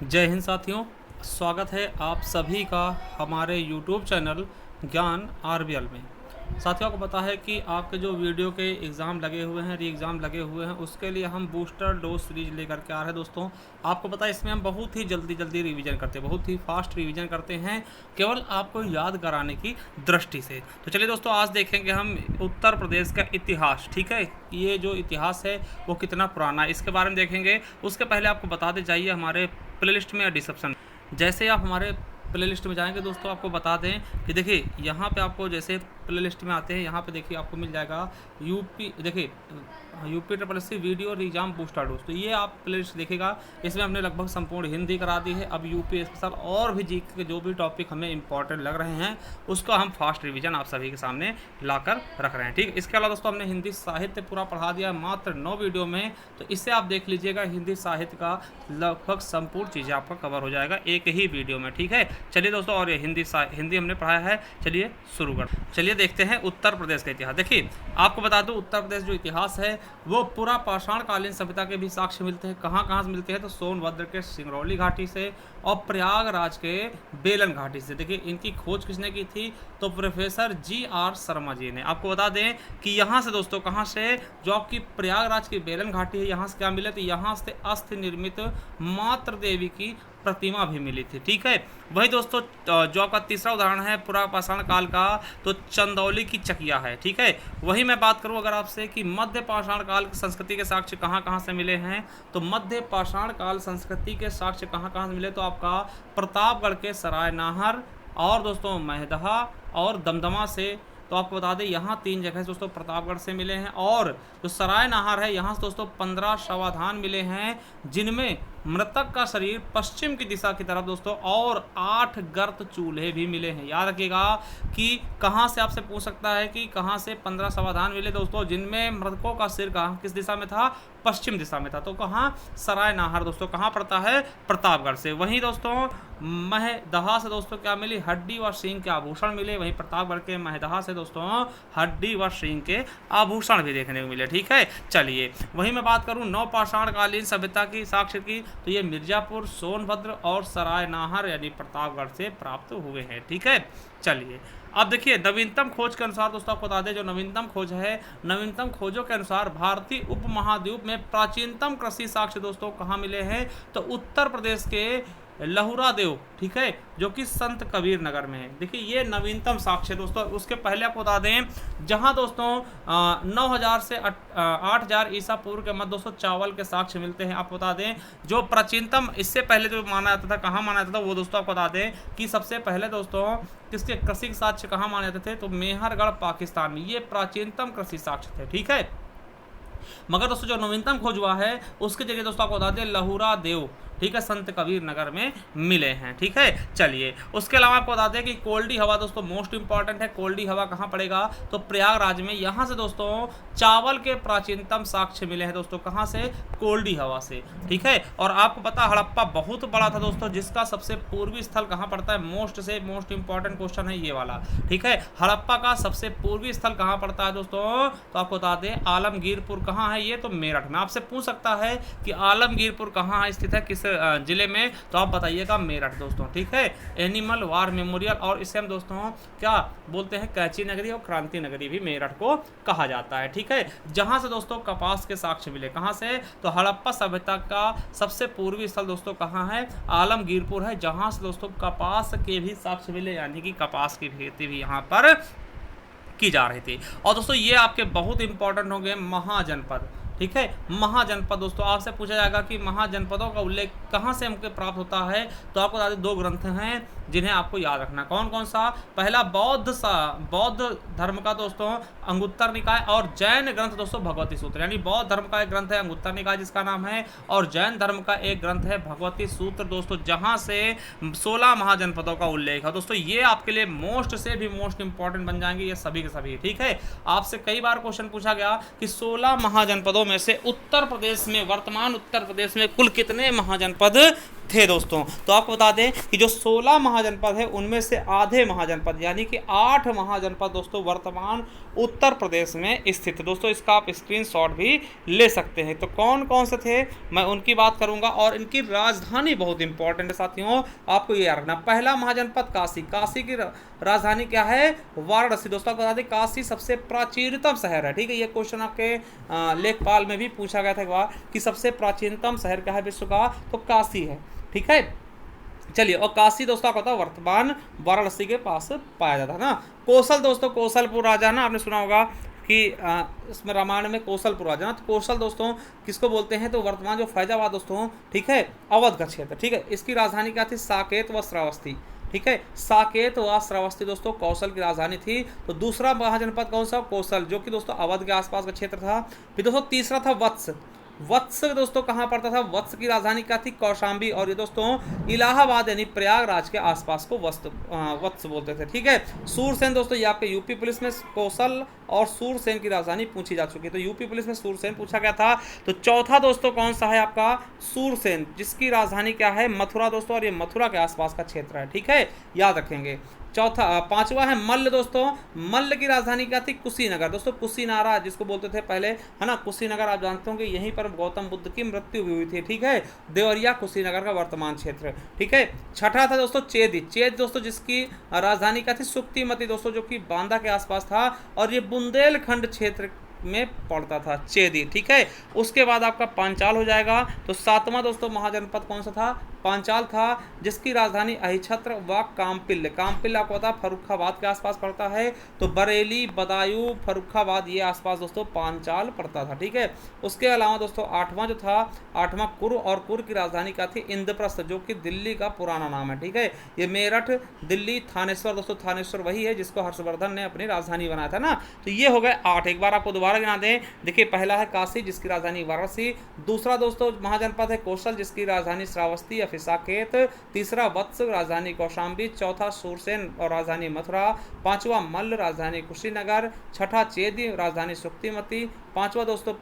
जय हिंद साथियों, स्वागत है आप सभी का हमारे YouTube चैनल ज्ञान आरबीएल में। साथियों को पता है कि आपके जो वीडियो के एग्ज़ाम लगे हुए हैं, री एग्ज़ाम लगे हुए हैं, उसके लिए हम बूस्टर डोज सीरीज लेकर के आ रहे हैं। दोस्तों आपको पता है इसमें हम बहुत ही जल्दी रिवीजन करते हैं, बहुत ही फास्ट रिवीजन करते हैं, केवल आपको याद कराने की दृष्टि से। तो चलिए दोस्तों, आज देखेंगे हम उत्तर प्रदेश का इतिहास। ठीक है, ये जो इतिहास है वो कितना पुराना है इसके बारे में देखेंगे। उसके पहले आपको बताते जाइए हमारे प्लेलिस्ट में या डिस्क्रिप्शन, जैसे आप हमारे प्लेलिस्ट में जाएंगे दोस्तों, आपको बता दें कि देखिए यहाँ पे आपको जैसे प्लेलिस्ट में आते हैं, यहाँ पे देखिए आपको मिल जाएगा यूपी, देखिए UP triple S C video exam booster dose. तो ये आप प्लेलिस्ट देखेगा, इसमें हमने लगभग संपूर्ण हिंदी करा दी है। अब यूपी स्पेशल और भी जी के जो भी टॉपिक हमें इंपॉर्टेंट लग रहे हैं उसका हम फास्ट रिवीजन आप सभी के सामने लाकर रख रहे हैं। ठीक, इसके अलावा दोस्तों हमने हिंदी साहित्य पूरा पढ़ा दिया मात्र 9 वीडियो में, तो इससे आप देख लीजिएगा हिंदी साहित्य का लगभग संपूर्ण चीज़ें आपका कवर हो जाएगा एक ही वीडियो में। ठीक है, चलिए दोस्तों, और हिंदी हमने पढ़ाया है। चलिए शुरू कर, चलिए देखते हैं उत्तर प्रदेश का इतिहास। देखिए आपको बता दूं, उत्तर प्रदेश जो इतिहास है वो पूरा पाषाण कालीन सभ्यता के भी साक्ष्य मिलते हैं। कहाँ से मिलते हैं तो सोनभद्र के सिंगरौली घाटी से और प्रयागराज के बेलन घाटी से। देखिए इनकी खोज किसने की थी तो प्रोफेसर GR शर्मा जी ने। आपको बता दें कि यहाँ से दोस्तों, कहाँ से, जो आपकी प्रयागराज की बेलन घाटी है, यहाँ से क्या मिले तो यहाँ से अस्थि निर्मित मातृ देवी की प्रतिमा भी मिली थी। ठीक है, वही दोस्तों जो आपका तीसरा उदाहरण है पूरा पाषाण काल का, तो चंदौली की चकिया है। ठीक है, वही मैं बात करूं अगर आपसे कि मध्य पाषाण काल की संस्कृति के साक्ष्य कहाँ से मिले हैं, तो मध्य पाषाण काल संस्कृति के साक्ष्य कहाँ से मिले तो आपका प्रतापगढ़ के सराय नाहर और दोस्तों महदहा और दमदमा से। तो आपको बता दें यहाँ 3 जगह से दोस्तों प्रतापगढ़ से मिले हैं, और जो सराय नाहर है यहाँ से दोस्तों 15 शवाधान मिले हैं, जिनमें मृतक का शरीर पश्चिम की दिशा की तरफ दोस्तों और 8 गर्त चूल्हे भी मिले हैं। याद रखिएगा कि कहाँ से आपसे पूछ सकता है कि कहाँ से 15 शवाधान मिले दोस्तों, जिनमें मृतकों का सिर कहाँ किस दिशा में था, पश्चिम दिशा में था। तो कहाँ, सराय नाहर दोस्तों कहाँ पड़ता है, प्रतापगढ़ से। वहीं दोस्तों महदहा से दोस्तों क्या मिली, हड्डी व सींग के आभूषण मिले। वहीं प्रतापगढ़ के महदहा से दोस्तों हड्डी व सींग के आभूषण भी देखने को मिले। ठीक है, चलिए वहीं मैं बात करूं नवपाषाण कालीन सभ्यता की साक्ष्य की, तो ये मिर्जापुर, सोनभद्र और सराय नाहर यानी प्रतापगढ़ से प्राप्त हुए हैं। ठीक है, चलिए अब देखिए नवीनतम खोज के अनुसार दोस्तों आपको बता दें, जो नवीनतम खोज है, नवीनतम खोजों के अनुसार भारतीय उपमहाद्वीप में प्राचीनतम कृषि साक्ष्य दोस्तों कहाँ मिले हैं तो उत्तर प्रदेश के लहुरा देव। ठीक है, जो कि संत कबीर नगर में है। देखिए ये नवीनतम साक्ष्य दोस्तों। उसके पहले आपको बता दें, जहां दोस्तों 9000 से 8000 ईसा पूर्व के मध्य दोस्तों चावल के साक्ष्य मिलते हैं। आपको बता दें जो प्राचीनतम इससे पहले जो माना जाता था, कहाँ माना जाता था वो दोस्तों आपको बता दें कि सबसे पहले दोस्तों किसके कृषि साक्ष्य कहाँ माने जाते थे तो मेहरगढ़ पाकिस्तान में, ये प्राचीनतम कृषि साक्ष्य थे। ठीक है, मगर दोस्तों जो नवीनतम खोज हुआ है उसके जरिए दोस्तों आपको बता दें लहुरा देव, ठीक है, संत कबीर नगर में मिले हैं। ठीक है, चलिए उसके अलावा आपको बता दें कि कोल्डी हवा दोस्तों मोस्ट इंपॉर्टेंट है। कोल्डी हवा कहाँ पड़ेगा तो प्रयागराज में। यहाँ से दोस्तों चावल के प्राचीनतम साक्ष्य मिले हैं दोस्तों, कहाँ से, कोल्डी हवा से। ठीक है, और आपको पता हड़प्पा बहुत बड़ा था दोस्तों, जिसका सबसे पूर्वी स्थल कहाँ पड़ता है, मोस्ट इंपॉर्टेंट क्वेश्चन है ये वाला। ठीक है, हड़प्पा का सबसे पूर्वी स्थल कहाँ पड़ता है दोस्तों तो आपको बता दें आलमगीरपुर कहाँ है, ये तो मेरठ में। आपसे पूछ सकता है कि आलमगीरपुर कहाँ स्थित है, किस जिले में, तो आप बताइएगा मेरठ दोस्तों। ठीक है, एनिमल वार मेमोरियल, और इसे हम दोस्तों क्या बोलते हैं, कैची नगरी और क्रांति नगरी भी मेरठ को कहा जाता है। ठीक है, जहां से दोस्तों कपास के साक्ष्य मिले, कहां से तो हड़प्पा सभ्यता का सबसे पूर्वी स्थल दोस्तों कहां है, आलमगीरपुर है, जहां से दोस्तों कपास के भी साक्ष्य मिले, यानी कि कपास की खेती भी यहां पर की जा रही थी। और दोस्तों ये आपके बहुत इंपॉर्टेंट हो गए महाजनपद। ठीक है, महाजनपद दोस्तों आपसे पूछा जाएगा कि महाजनपदों का उल्लेख कहाँ से हमको प्राप्त होता है तो आपको बता दें 2 ग्रंथ हैं जिन्हें आपको याद रखना। कौन कौन सा, पहला बौद्ध धर्म का दोस्तों अंगुत्तर निकाय, और जैन ग्रंथ दोस्तों भगवती सूत्र। यानी बौद्ध धर्म का एक ग्रंथ है अंगुत्तर निकाय जिसका नाम है, और जैन धर्म का एक ग्रंथ है भगवती सूत्र दोस्तों, जहां से 16 महाजनपदों का उल्लेख है दोस्तों। ये आपके लिए मोस्ट से भी मोस्ट इंपॉर्टेंट बन जाएंगे ये सभी के सभी। ठीक है, आपसे कई बार क्वेश्चन पूछा गया कि 16 महाजनपदों में से उत्तर प्रदेश में, वर्तमान उत्तर प्रदेश में कुल कितने महाजनपद थे दोस्तों। तो आपको बता दें कि जो 16 महाजनपद है उनमें से आधे महाजनपद यानी कि 8 महाजनपद दोस्तों वर्तमान उत्तर प्रदेश में स्थित है दोस्तों। इसका आप स्क्रीनशॉट भी ले सकते हैं। तो कौन कौन से थे मैं उनकी बात करूंगा और इनकी राजधानी बहुत इंपॉर्टेंट है साथियों, आपको ये याद रखना। पहला महाजनपद काशी, काशी की राजधानी क्या है? वाराणसी। दोस्तों आपको बता दें काशी सबसे प्राचीनतम शहर है, ठीक है। ये क्वेश्चन आपके लेखपाल में भी पूछा गया था एक बार कि सबसे प्राचीनतम शहर क्या है विश्व का, तो काशी है, ठीक है। चलिए, और काशी दोस्तों आपको पता है वर्तमान वाराणसी के पास पाया जाता है ना। कौशल दोस्तों, कौशलपुर राजा ना, आपने सुना होगा कि इसमें रामायण में कौशलपुर राजा ना। तो कौशल दोस्तों किसको बोलते हैं? तो वर्तमान जो फैजाबाद दोस्तों, ठीक है, अवध का क्षेत्र, ठीक है। इसकी राजधानी क्या थी? साकेत व श्रावस्ती, ठीक है। साकेत व श्रावस्ती दोस्तों कौशल की राजधानी थी। तो दूसरा महाजनपद कौन सा? कौशल, जो कि दोस्तों अवध के आसपास का क्षेत्र था। फिर दोस्तों तीसरा था वत्स। वत्स दोस्तों कहाँ पड़ता था? वत्स की राजधानी क्या थी? कौशाम्बी। और ये दोस्तों इलाहाबाद यानी प्रयागराज के आसपास को वत्स बोलते थे, ठीक है। सूरसेन दोस्तों, ये आपके यूपी पुलिस में कौशल और सूरसेन की राजधानी पूछी जा चुकी है। तो यूपी पुलिस में सूरसेन पूछा गया था। तो चौथा दोस्तों कौन सा है आपका? सूरसेन, जिसकी राजधानी क्या है? मथुरा दोस्तों, और ये मथुरा के आसपास का क्षेत्र है, ठीक है, याद रखेंगे। पांचवा है मल्ल दोस्तों। मल्ल की राजधानी क्या थी? कुशीनगर दोस्तों, कुशीनारा जिसको बोलते थे पहले, है ना। कुशीनगर आप जानते हो कि यहीं पर गौतम बुद्ध की मृत्यु भी हुई थी, ठीक है। देवरिया कुशीनगर का वर्तमान क्षेत्र, ठीक है। छठा था दोस्तों चेदी। चेद दोस्तों जिसकी राजधानी क्या थी? सुक्तिमती दोस्तों, जो कि बांदा के आसपास था और ये बुंदेलखंड क्षेत्र में पड़ता था, चेदी, ठीक है। उसके बाद आपका पांचाल हो जाएगा। तो सातवां दोस्तों महाजनपद कौन सा था? पांचाल था, जिसकी राजधानी अहिछत्र व कामपिल्ल। कामपिल्ल आपको पता है फर्रुखाबाद के आसपास पड़ता है। तो बरेली, बदायूं, फर्रुखाबाद ये आसपास दोस्तों पांचाल पड़ता था, ठीक है। उसके अलावा दोस्तों आठवां जो था, आठवां कुरु, और कुरु की राजधानी क्या थी? इंद्रप्रस्थ, जो कि दिल्ली का पुराना नाम है, ठीक है। ये मेरठ, दिल्ली, थानेश्वर दोस्तों, थानेश्वर वही है जिसको हर्षवर्धन ने अपनी राजधानी बनाया था ना। तो ये हो गए 8। एक बार आपको दोबारा गिना दें। देखिए, पहला है काशी जिसकी राजधानी वाराणसी। दूसरा दोस्तों महाजनपद है कौशल जिसकी राजधानी श्रावस्ती या साकेत। तीसरा वत्स, राजधानी कौशाम्बी। चौथा सूरसेन और राजधानी मथुरा। पांचवा मल्ल, राजधानी कुशीनगर। छठा चेदी, राजधानी सुक्तिमती। पांचवा दोस्तों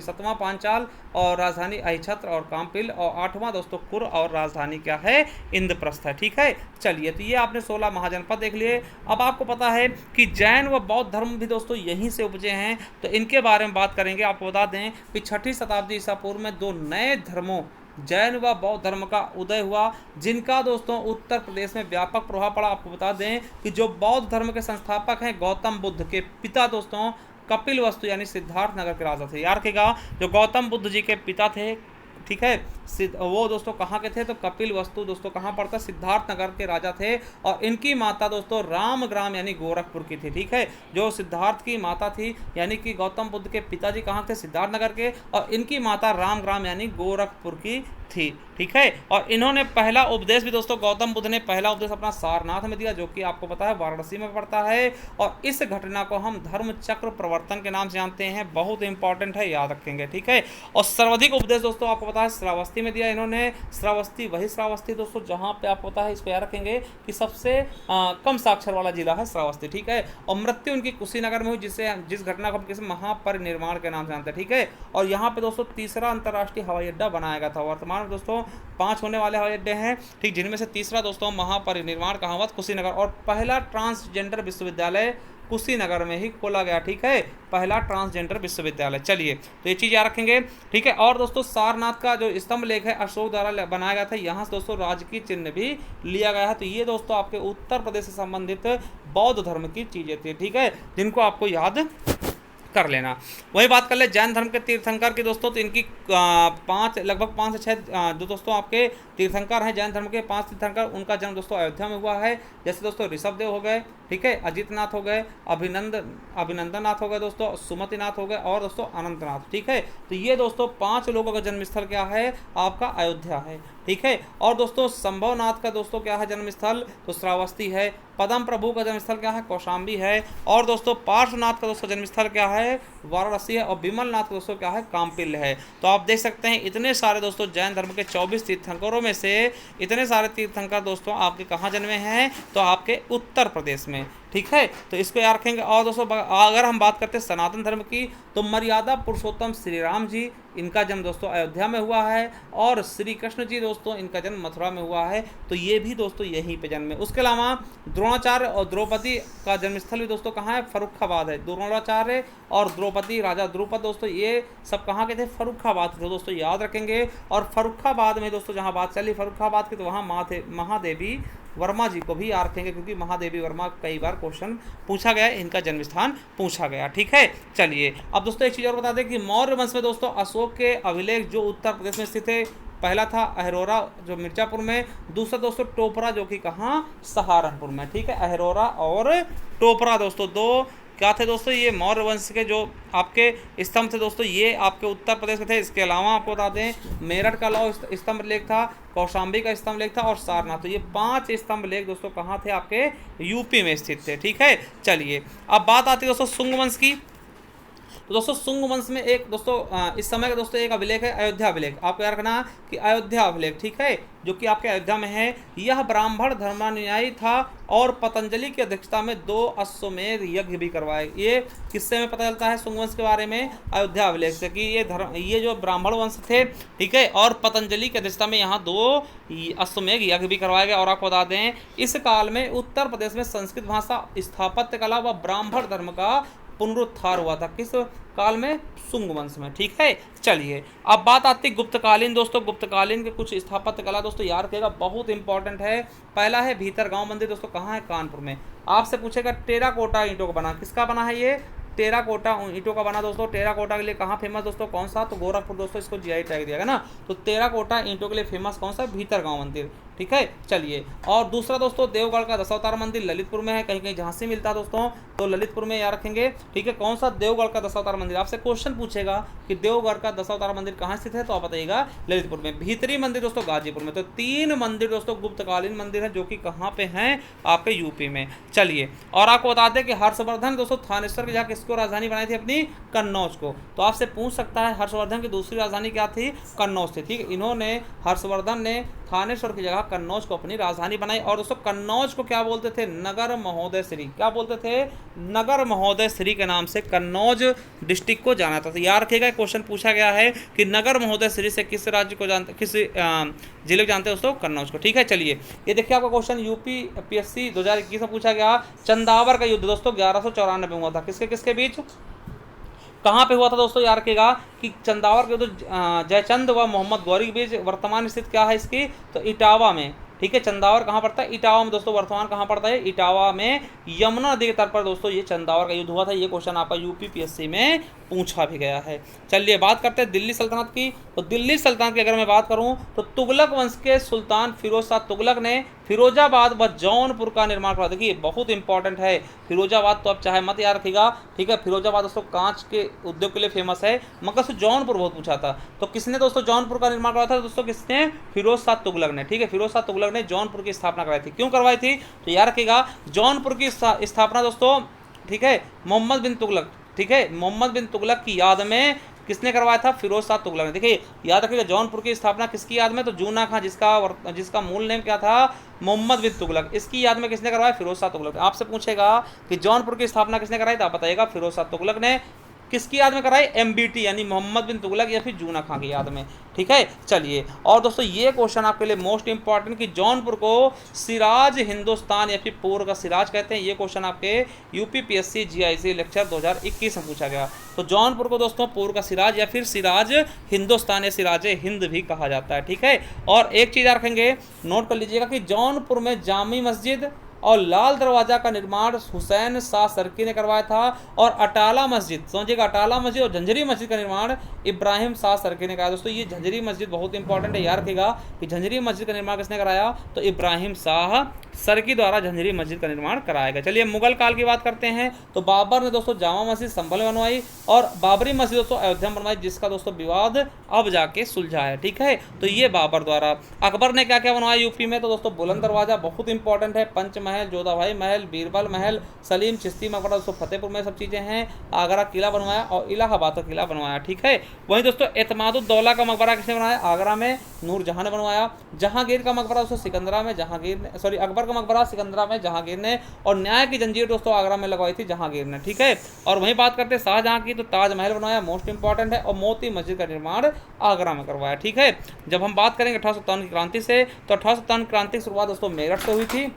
सतवां पांचाल और राजधानी अहिछत्र और कामपिल। और आठवां दोस्तों कुर और राजधानी क्या है? इंद्रप्रस्थ है, ठीक है। चलिए, तो ये आपने 16 महाजनपद देख लिए। अब आपको पता है कि जैन व बौद्ध धर्म भी दोस्तों यहीं से उपजे हैं, तो इनके बारे में बात करेंगे। आपको बता दें कि 6ठी शताब्दी ईसा पूर्व में 2 नए धर्मों जैन व बौद्ध धर्म का उदय हुआ, जिनका दोस्तों उत्तर प्रदेश में व्यापक प्रभाव पड़ा। आपको बता दें कि जो बौद्ध धर्म के संस्थापक हैं गौतम बुद्ध के पिता दोस्तों कपिलवस्तु यानी सिद्धार्थ नगर के राजा थे। याद रखिएगा, जो गौतम बुद्ध जी के पिता थे, ठीक है, वो दोस्तों कहाँ के थे? तो कपिलवस्तु दोस्तों कहाँ पड़ता? सिद्धार्थ नगर के राजा थे। और इनकी माता दोस्तों रामग्राम यानी गोरखपुर की थी, ठीक है। जो सिद्धार्थ की माता थी यानी कि गौतम बुद्ध के पिताजी कहाँ थे? सिद्धार्थ नगर के, और इनकी माता रामग्राम यानी गोरखपुर की थी, ठीक है। और इन्होंने पहला उपदेश भी दोस्तों, गौतम बुद्ध ने पहला उपदेश अपना सारनाथ में दिया, जो कि आपको पता है वाराणसी में पड़ता है। और इस घटना को हम धर्म चक्र प्रवर्तन के नाम से जानते हैं। बहुत इंपॉर्टेंट है, याद रखेंगे, ठीक है। और सर्वाधिक उपदेश दोस्तों आपको पता है श्रावस्ती में दिया इन्होंने। श्रावस्ती वही श्रावस्ती दोस्तों जहाँ पे आपको पता है, इसको याद रखेंगे कि सबसे कम साक्षर वाला जिला है श्रावस्ती, ठीक है। और मृत्यु उनकी कुशीनगर में हुई, जिस घटना को हम किसी महापरिनिर्वाण के नाम से जानते हैं, ठीक है। और यहाँ पे दोस्तों तीसरा अंतर्राष्ट्रीय हवाई अड्डा बनाया गया था। वर्तमान दोस्तों 5 होने वाले हवाई अड्डे हैं, ठीक, जिनमें से तीसरा दोस्तों महापरिनिर्वाण कहाँ हुआ? कुशीनगर। और पहला ट्रांसजेंडर विश्वविद्यालय कुशीनगर में ही खोला गया, ठीक है, पहला ट्रांसजेंडर विश्वविद्यालय। चलिए, तो ये चीज़ याद रखेंगे, ठीक है। और दोस्तों सारनाथ का जो स्तंभ लेख है अशोक द्वारा बनाया गया था, यहाँ से दोस्तों राजकीय चिन्ह भी लिया गया है। तो ये दोस्तों आपके उत्तर प्रदेश से संबंधित बौद्ध धर्म की चीज़ें थी, ठीक है, जिनको आपको याद कर लेना। वही बात कर ले जैन धर्म के तीर्थंकर की दोस्तों, तो इनकी लगभग 5 से 6 जो दोस्तों आपके तीर्थंकर हैं जैन धर्म के 5 तीर्थंकर, उनका जन्म दोस्तों अयोध्या में हुआ है। जैसे दोस्तों ऋषभदेव हो गए, ठीक है, अजितनाथ हो गए, अभिनंदननाथ हो गए दोस्तों, सुमतिनाथ हो गए और दोस्तों अनंतनाथ, ठीक है। तो ये दोस्तों 5 लोगों का जन्मस्थल क्या है? आपका अयोध्या है, ठीक है। और दोस्तों संभवनाथ का दोस्तों क्या है जन्मस्थल? तो श्रावस्ती है। पदम प्रभु का जन्मस्थल क्या है? कौशाम्बी है। और दोस्तों पार्श्वनाथ का दोस्तों जन्मस्थल क्या है? वाराणसी है। और विमलनाथ का दोस्तों क्या है? कामपिल्ल है। तो आप देख सकते हैं इतने सारे दोस्तों जैन धर्म के 24 तीर्थंकरों में से इतने सारे तीर्थंकर दोस्तों आपके कहाँ जन्मे हैं? तो आपके उत्तर प्रदेश में, ठीक। ठीक है, तो इसको याद रखेंगे। और दोस्तों अगर हम बात करते हैं सनातन धर्म की, तो मर्यादा पुरुषोत्तम श्री राम जी, इनका जन्म दोस्तों अयोध्या में हुआ है, और श्री कृष्ण जी दोस्तों इनका जन्म मथुरा में हुआ है, तो ये भी दोस्तों यहीं पे जन्म है। उसके अलावा द्रोणाचार्य और द्रौपदी का जन्मस्थल भी दोस्तों कहाँ है, फर्रुखाबाद है। द्रोणाचार्य और द्रौपदी, राजा द्रुपद दोस्तों ये सब कहाँ के थे, फर्रुखाबाद के थे दोस्तों, याद रखेंगे। और फर्रुखाबाद में दोस्तों जहाँ बात चली फर्रुखाबाद की, तो वहाँ महादेवी वर्मा जी को भी याद रखेंगे, क्योंकि महादेवी वर्मा कई बार क्वेश्चन पूछा गया, इनका जन्म स्थान पूछा गया। ठीक है, चलिए अब दोस्तों एक चीज़ और बता दें कि मौर्य वंश में दोस्तों अशोक के अभिलेख जो उत्तर प्रदेश में स्थित है, पहला था अहरोरा जो मिर्जापुर में, दूसरा दोस्तों टोपरा जो कि कहाँ, सहारनपुर में। ठीक है, अहरोरा और टोपरा दोस्तों दो क्या थे दोस्तों, ये मौर्य वंश के जो आपके स्तंभ थे दोस्तों, ये आपके उत्तर प्रदेश में थे। इसके अलावा आपको बता दें मेरठ का लौह स्तंभ लेख था, कौशाम्बी का स्तंभ लेख था, और सारनाथ, तो ये 5 स्तंभ लेख दोस्तों कहाँ थे, आपके यूपी में स्थित थे। ठीक है, चलिए अब बात आती है दोस्तों शुंग वंश की। तो दोस्तों शुंग वंश में एक दोस्तों इस समय का दोस्तों एक अभिलेख है अयोध्या अभिलेख, आपको याद रखना कि अयोध्या अभिलेख, ठीक है, जो कि आपके अयोध्या में है। यह ब्राह्मण धर्मानुयायी था और पतंजलि की अध्यक्षता में 2 अश्वमेध यज्ञ भी करवाए। ये किससे में पता चलता है शुंग वंश के बारे में, अयोध्या अभिलेख से, कि ये जो ब्राह्मण वंश थे, ठीक है, और पतंजलि की अध्यक्षता में यहाँ 2 अश्वमेध यज्ञ भी करवाए गए। और आपको बता दें इस काल में उत्तर प्रदेश में संस्कृत भाषा, स्थापत्य कला व ब्राह्मण धर्म का पुनरुत्थान हुआ था। किस काल में, शुंग वंश में। ठीक है, चलिए अब बात आती है गुप्तकालीन दोस्तों। गुप्तकालीन के कुछ स्थापत्य कला दोस्तों याद रखिएगा, बहुत इंपॉर्टेंट है। पहला है भीतरगांव मंदिर दोस्तों, कहाँ है, कानपुर में। आपसे पूछेगा टेराकोटा ईंटों का बना, किसका बना है ये, टेराकोटा ईंटों का बना दोस्तों। टेराकोटा के लिए कहाँ फेमस दोस्तों, कौन सा, तो गोरखपुर दोस्तों, इसको जीआई टैग दिया गया ना। तो टेराकोटा ईंटों के लिए फेमस कौन सा, भीतरगांव मंदिर। ठीक है, चलिए और दूसरा दोस्तों देवगढ़ का दशावतार मंदिर ललितपुर में है, कहीं कहीं झांसी मिलता है दोस्तों, तो ललितपुर में याद रखेंगे। ठीक है, कौन सा, देवगढ़ का दशावतार मंदिर। आपसे क्वेश्चन पूछेगा कि देवगढ़ का दशावतार मंदिर कहाँ स्थित है, तो आप बताइएगा ललितपुर में। भीतरी मंदिर दोस्तों गाजीपुर में। तो 3 मंदिर दोस्तों गुप्तकालीन मंदिर है, जो कि कहाँ पे हैं, आपके यूपी में। चलिए और आपको बता दें कि हर्षवर्धन दोस्तों थानेश्वर की जगह किसको राजधानी बनाई थी, अपनी कन्नौज को। तो आपसे पूछ सकता है हर्षवर्धन की दूसरी राजधानी क्या थी, कन्नौज थी। ठीक है, इन्होंने हर्षवर्धन ने थानेश्वर की जगह कन्नौज को अपनी राजधानी बनाई। और दोस्तों कन्नौज को क्या बोलते थे, नगर महोदय श्री, क्या बोलते थे, नगर महोदय श्री के नाम से कन्नौज डिस्ट्रिक्ट को जाना था। तो याद रखिएगा क्वेश्चन पूछा गया है कि नगर महोदय श्री से किस राज्य को जानते, किस जिले को जानते हैं दोस्तों, कन्नौज को। ठीक है, चलिए ये देखिए आपका क्वेश्चन यूपी PSC 2021 में पूछा गया। चंदावर का युद्ध दोस्तों 1194 में हुआ था, किसके किसके बीच, कहाँ पे हुआ था दोस्तों, याद रखिएगा कि चंदावर के युद्ध जयचंद व मोहम्मद गौरी के बीच। वर्तमान स्थिति क्या है इसकी, तो इटावा में। ठीक है, चंदावर कहाँ पड़ता है, इटावा में दोस्तों। वर्तमान कहाँ पड़ता है, इटावा में, यमुना नदी के तट पर दोस्तों ये चंदावर का युद्ध हुआ था। ये क्वेश्चन आपका यूपी PSC में पूछा भी गया है। चलिए बात करते हैं दिल्ली सल्तनत की। तो दिल्ली सल्तनत की अगर मैं बात करूं तो तुगलक वंश के सुल्तान फिरोज शाह तुगलक ने फिरोजाबाद व जौनपुर का निर्माण करा। देखिए बहुत इंपॉर्टेंट है फिरोजाबाद, तो आप चाहे मत याद रखिएगा। ठीक है, फिरोजाबाद दोस्तों कांच के उद्योग के लिए फेमस है, मगर से जौनपुर बहुत पूछा था। तो किसने दोस्तों जौनपुर का निर्माण करा था दोस्तों, किसने, फिरोज शाह तुगलक ने। ठीक है, फिरोज शाह तुगलक ने जौनपुर की स्थापना कराई थी। क्यों करवाई थी, तो याद रखिएगा जौनपुर की स्थापना दोस्तों, ठीक है, मोहम्मद बिन तुगलक, ठीक है, मोहम्मद बिन तुगलक की याद में किसने करवाया था, फिरोज शाह तुगलक ने। देखिए याद रखिएगा जौनपुर की स्थापना किसकी याद में, तो जूना खां, जिसका मूल नेम क्या था, मोहम्मद बिन तुगलक, इसकी याद में किसने करवाया, फिरोज शाह तुगलक। आपसे पूछेगा कि जौनपुर की स्थापना किसने कराई, तो आप बताइएगा फिरोज शाह तुगलक ने। किसकी याद में कराई, MBT यानी मोहम्मद बिन तुगलक या फिर जूना खां की याद में। ठीक है, चलिए और दोस्तों ये क्वेश्चन आपके लिए मोस्ट इंपॉर्टेंट कि जौनपुर को सिराज हिंदुस्तान या फिर पूर्व का सिराज कहते हैं। ये क्वेश्चन आपके यूपी PSC GIC लेक्चर 2021 में पूछा गया। तो जौनपुर को दोस्तों पूर्व का सिराज या फिर सिराज हिंदुस्तान या सिराज हिंद भी कहा जाता है। ठीक है, और एक चीज़ रखेंगे, नोट कर लीजिएगा कि जौनपुर में जामी मस्जिद और लाल दरवाजा का निर्माण हुसैन शाह सरकी ने करवाया था। और अटाला मस्जिद, समझिएगा अटाला मस्जिद और झंझरी मस्जिद का निर्माण इब्राहिम शाह सरकी ने कराया। दोस्तों ये झंझरी मस्जिद बहुत इंपॉर्टेंट है, याद रखिएगा कि झंझरी मस्जिद का निर्माण किसने कराया, तो इब्राहिम शाह सरकी द्वारा झंझरी मस्जिद का निर्माण कराया गया। चलिए मुगल काल की बात करते हैं। तो बाबर ने दोस्तों जामा मस्जिद संभल में बनवाई और बाबरी मस्जिद दोस्तों अयोध्या में बनवाई, जिसका दोस्तों विवाद अब जाके सुलझा है। ठीक है, तो ये बाबर द्वारा। अकबर ने क्या क्या बनवाया यूपी में, तो दोस्तों बुलंद दरवाजा बहुत इंपॉर्टेंट है, पंचमहल, जोधाबाई महल, बीरबल महल, सलीम चिश्ती मकबरा दोस्तों फतेहपुर में सब चीज़ें हैं। आगरा किला बनवाया और इलाहाबाद का किला बनवाया। ठीक है, वहीं दोस्तों एतमादुद्दौला का मकबरा किसने बनाया, आगरा में नूरजहां ने बनवाया। जहांगीर का मकबरा दोस्तों सिकंदरा में, अकबर का मकबरा सिकंदरा में जहांगीर ने, और न्याय की जंजीर दोस्तों आगरा में लगवाई थी जहांगीर ने, ठीक है। और वहीं बात करते हैं शाहजहां की, तो ताजमहल बनवाया, मोस्ट इंपॉर्टेंट है, और मोती मस्जिद का निर्माण आगरा में करवाया, ठीक है। जब हम बात करेंगे 1857 की क्रांति से, तो 1857 क्रांति की शुरुआत दोस्तों मेरठ से हुई थी।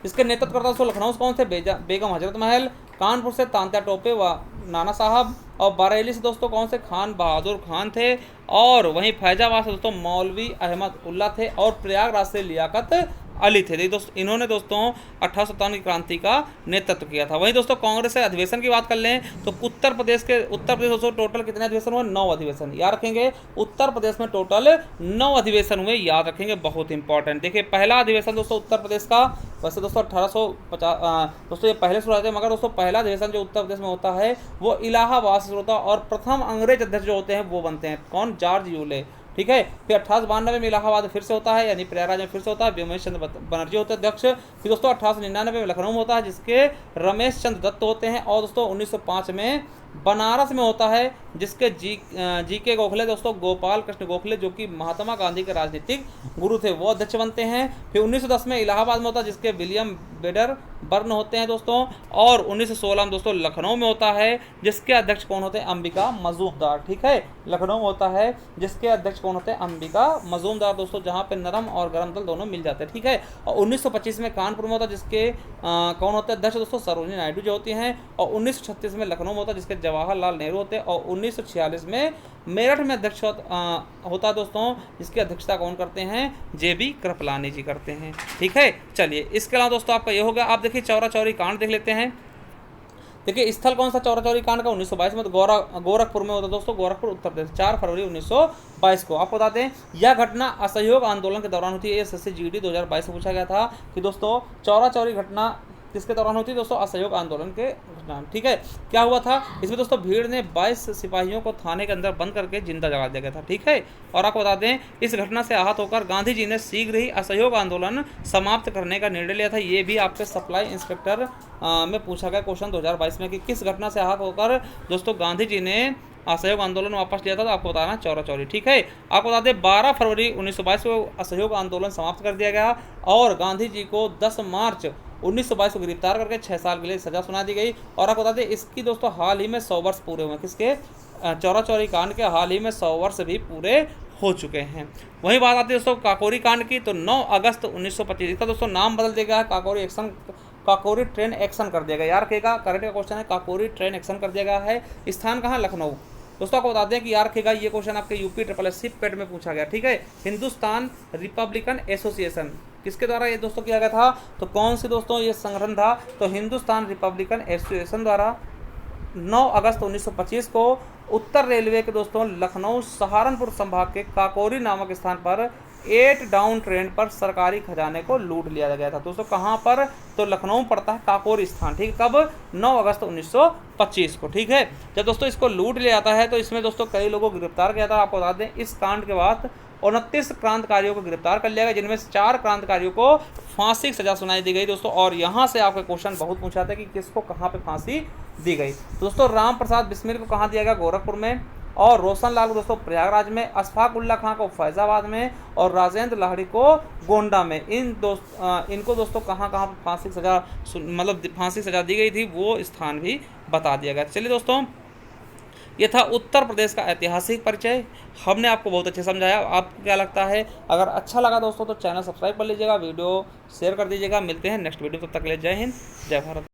इसके नेतृत्व करता दोस्तों लखनऊ से कौन थे, बेगम हजरत महल, कानपुर से तांत्या टोपे व नाना साहब, और बरेली से दोस्तों कौन से, खान बहादुर खान थे, और वहीं फैजाबाद से दोस्तों मौलवी अहमद उल्ला थे, और प्रयागराज से लियाकत अली थे। दोस्तों इन्होंने दोस्तों 1857 की क्रांति का नेतृत्व किया था। वहीं दोस्तों कांग्रेस से अधिवेशन की बात कर लें तो उत्तर प्रदेश दोस्तों टोटल कितने अधिवेशन हुए, 9 अधिवेशन, याद रखेंगे। उत्तर प्रदेश में टोटल 9 अधिवेशन हुए, याद रखेंगे, बहुत इंपॉर्टेंट। देखिए पहला अधिवेशन दोस्तों उत्तर प्रदेश का, वैसे दोस्तों 1850 दोस्तों ये पहले शुरू होते हैं, मगर दोस्तों पहला अधिवेशन जो उत्तर प्रदेश में होता है वो इलाहाबाद से होता है, और प्रथम अंग्रेज अध्यक्ष जो होते हैं वो बनते हैं कौन, जॉर्ज यूले, ठीक है। फिर 1892 में इलाहाबाद फिर से होता है, यानी प्रयागराज में फिर से होता है, व्योमेश चंद्र बनर्जी होते हैं अध्यक्ष। फिर दोस्तों 1899 में लखनऊ में होता है, जिसके रमेश चंद्र दत्त होते हैं, और दोस्तों 1905 में बनारस में होता है, जिसके जी के गोखले दोस्तों, गोपाल कृष्ण गोखले, जो कि महात्मा गांधी के राजनीतिक गुरु थे, वो अध्यक्ष बनते हैं। फिर 1910 में इलाहाबाद में होता है, जिसके विलियम बेडर बर्न होते हैं दोस्तों, और 1916 में दोस्तों लखनऊ में होता है, जिसके अध्यक्ष कौन होते हैं, अंबिका मजूमदार, ठीक है। लखनऊ में होता है, जिसके अध्यक्ष कौन होते हैं, अंबिका मजूमदार दोस्तों, जहाँ पे नरम और गर्म दल दोनों मिल जाते हैं, ठीक है। और 1925 में कानपुर में होता है, जिसके कौन होते हैं अध्यक्ष दोस्तों, सरोजिनी नायडू जो होती हैं, और 1936 में लखनऊ में होता है, जिसके जवाहरलाल नेहरू होते हैं, और 1946 में मेरठ में अध्यक्ष होता है दोस्तों, जिसकी अध्यक्षता कौन करते हैं, जेबी कृपलानी जी करते हैं, ठीक है। चलिए इसके अलावा दोस्तों आपका ये होगा, आप देखिए चौरा चौरी कांड देख लेते हैं। देखिए स्थल कौन सा चौरा चौरी कांड का, 1922 में, तो गोरखपुर में होता है दोस्तों, गोरखपुर उत्तर प्रदेश, 4 फरवरी 1922 को। आपको बता दें यह घटना असहयोग आंदोलन के दौरान होती है, ये एसएससी जीडी 2022 में पूछा गया था कि दोस्तों चौरा चौरी घटना किसके दौरान होती है दोस्तों, असहयोग आंदोलन के घटना, ठीक है। क्या हुआ था इसमें दोस्तों, भीड़ ने 22 सिपाहियों को थाने के अंदर बंद करके जिंदा जला दिया गया था, ठीक है। और आपको बता दें इस घटना से आहत होकर गांधी जी ने शीघ्र ही असहयोग आंदोलन समाप्त करने का निर्णय लिया था। ये भी आपके सप्लाई इंस्पेक्टर में पूछा गया क्वेश्चन 2022 में कि किस घटना से आहत होकर दोस्तों गांधी जी ने असहयोग आंदोलन वापस लिया था, तो आपको बताना चौरा चौरी, ठीक है। आपको बता दें 12 फरवरी 1922 को असहयोग आंदोलन समाप्त कर दिया गया, और गांधी जी को 10 मार्च 1922 को गिरफ्तार करके 6 साल के लिए सजा सुना दी गई। और आपको बता दें इसकी दोस्तों हाल ही में 100 वर्ष पूरे हुए, किसके, चौरा चौरी कांड के हाल ही में 100 वर्ष भी पूरे हो चुके हैं। वही बात आती है दोस्तों काकोरी कांड की, तो 9 अगस्त 1925 इसका दोस्तों नाम बदल दिया गया है, काकोरी ट्रेन एक्शन कर दिया गया, यार रखेगा, करेक्ट का क्वेश्चन है, काकोरी ट्रेन एक्शन कर दिया गया है। स्थान कहाँ, लखनऊ। दोस्तों आपको बता दें कि यार रखेगा, ये क्वेश्चन आपके यूपी SSSC पेट में पूछा गया, ठीक है। हिंदुस्तान रिपब्लिकन एसोसिएशन किसके द्वारा ये दोस्तों किया गया था, तो कौन सी दोस्तों ये संगठन था, तो हिंदुस्तान रिपब्लिकन एसोसिएशन द्वारा 9 अगस्त 1925 को उत्तर रेलवे के दोस्तों लखनऊ सहारनपुर संभाग के काकोरी नामक स्थान पर 8 डाउन ट्रेन पर सरकारी खजाने को लूट लिया गया था। दोस्तों कहाँ पर, तो लखनऊ पड़ता है काकोरी स्थान, ठीक है। कब, 9 अगस्त 1925 को, ठीक है। जब दोस्तों इसको लूट लिया जाता है तो इसमें दोस्तों कई लोगों को गिरफ्तार किया था। आपको बता दें इस कांड के बाद 29 क्रांतिकारियों को गिरफ्तार कर लिया गया, जिनमें से 4 क्रांतिकारियों को फांसी की सजा सुनाई दी गई दोस्तों। और यहाँ से आपका क्वेश्चन बहुत पूछा था कि किसको कहाँ पे फांसी दी गई। दोस्तों राम प्रसाद बिस्मिल को कहाँ दिया गया, गोरखपुर में, और रोशन लाल को दोस्तों प्रयागराज में, अशफाक उल्ला खां को फैजाबाद में, और राजेंद्र लाहिड़ी को गोंडा में। इनको दोस्तों कहाँ फांसी की सजा फांसी की सजा दी गई थी, वो स्थान भी बता दिया गया। चलिए दोस्तों ये था उत्तर प्रदेश का ऐतिहासिक परिचय, हमने आपको बहुत अच्छे समझाया। आपको क्या लगता है, अगर अच्छा लगा दोस्तों तो चैनल सब्सक्राइब कर लीजिएगा, वीडियो शेयर कर दीजिएगा। मिलते हैं नेक्स्ट वीडियो, तब तक के लिए जय हिंद, जय भारत।